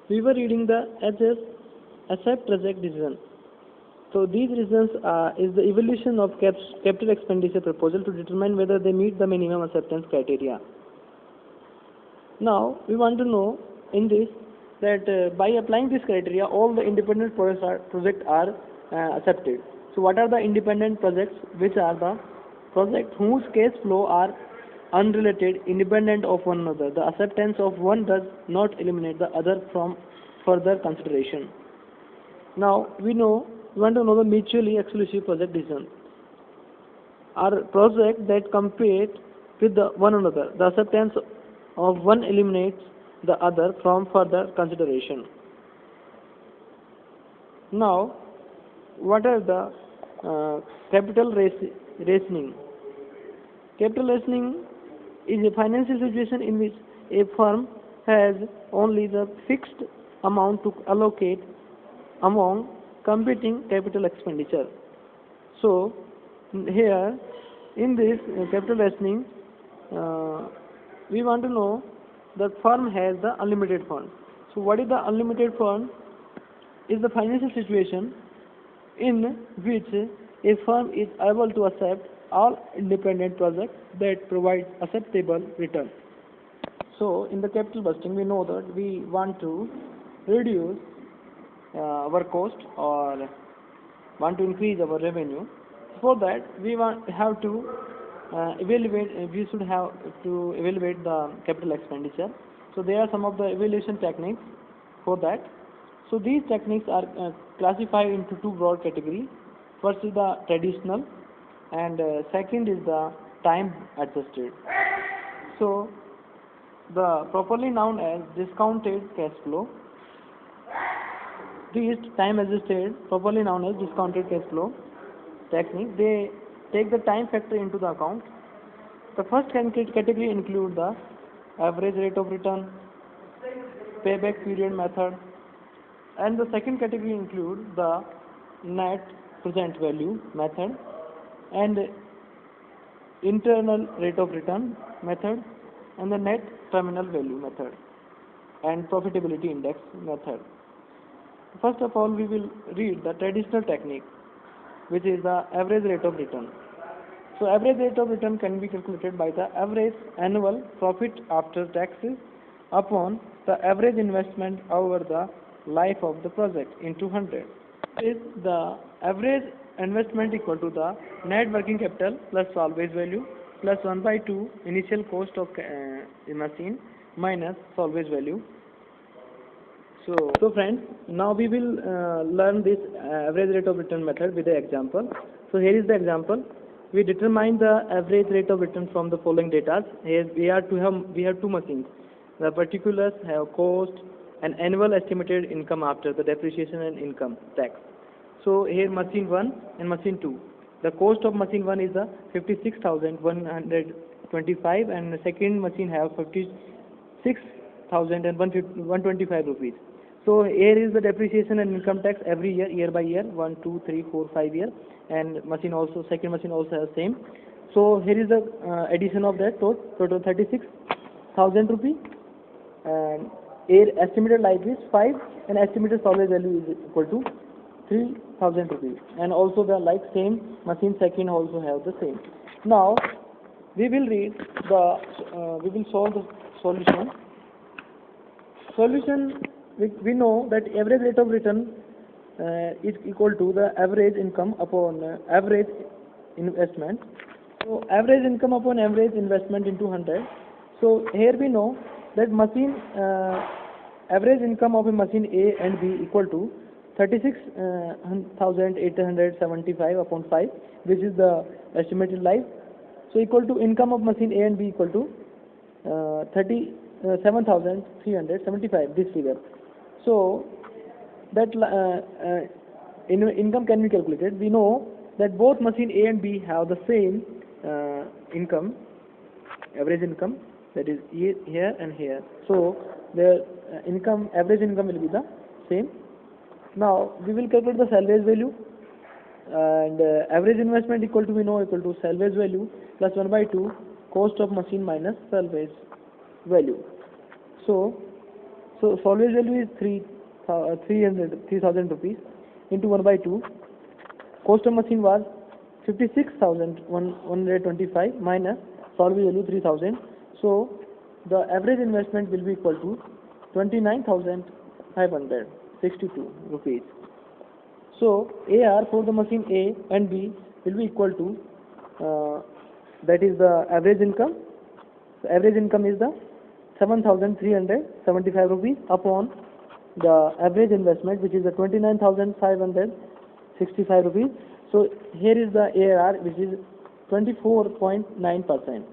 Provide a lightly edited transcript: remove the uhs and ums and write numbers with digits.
we were reading the HS accept reject decision. So these reasons is the evaluation of capital expenditure proposal to determine whether they meet the minimum acceptance criteria. Now we want to know in this that by applying this criteria, all the independent projects are accepted. So what are the independent projects? Which are the projects whose cash flow are unrelated, independent of one another. The acceptance of one does not eliminate the other from further consideration. Now we want to know the mutually exclusive project decision are projects that compete with one another. The acceptance of one eliminates the other from further consideration. Now, what are the capital rationing? Capital rationing is a financial situation in which a firm has only the fixed amount to allocate among competing capital expenditure. So, here in this capital rationing, we want to know the firm has the unlimited fund. So what is the unlimited fund? Is the financial situation in which a firm is able to accept all independent projects that provide acceptable return. So in the capital busting, we know that we want to reduce our cost or want to increase our revenue. For that, we have to evaluate. We should have to evaluate the capital expenditure. So there are some of the evaluation techniques for that. So these techniques are classified into two broad categories. First is the traditional, and second is the time adjusted. So the properly known as discounted cash flow. These time adjusted, properly known as discounted cash flow technique, they take the time factor into the account. The first category include the average rate of return, payback period method, and the second category include the net present value method and internal rate of return method and the net terminal value method and profitability index method. First of all, we will read the traditional technique, which is the average rate of return. So average rate of return can be calculated by the average annual profit after taxes upon the average investment over the life of the project into 100. Is the average investment equal to the net working capital plus salvage value plus 1 by 2 initial cost of machine minus salvage value. So friends, now we will learn this average rate of return method with the example. So here is the example. We determine the average rate of return from the following data. Here we have two machines. The particulars have cost and annual estimated income after the depreciation and income tax. So here machine 1 and machine 2. The cost of machine 1 is 56,125 and the second machine have 56,125 rupees. So here is the depreciation and income tax every year by year, 1, 2, 3, 4, 5 years, and second machine also has same. So here is the addition of that total 36,000 rupees, and here estimated life is 5, and estimated salvage value is equal to 3,000 rupees, and also the same machine second also have the same. Now we will solve the solution. We know that average rate of return is equal to the average income upon average investment. So average income upon average investment into 100. So here we know that machine average income of a machine A and B equal to 36,875 upon 5, which is the estimated life. So equal to income of machine A and B equal to 37,375, this figure. So that income can be calculated. We know that both machine A and B have the same income, average income, that is here and here. So the average income will be the same. Now we will calculate the salvage value, and average investment equal to salvage value plus 1 by 2 cost of machine minus salvage value. So So salvage value is 3,000 rupees into 1 by 2. Cost of machine was 56,125 minus salvage value 3,000. So the average investment will be equal to 29,562 rupees. So AR for the machine A and B will be equal to that is the average income. The average income is the 7,375 rupees upon the average investment, which is the 29,565 rupees. So here is the ARR, which is 24.9%.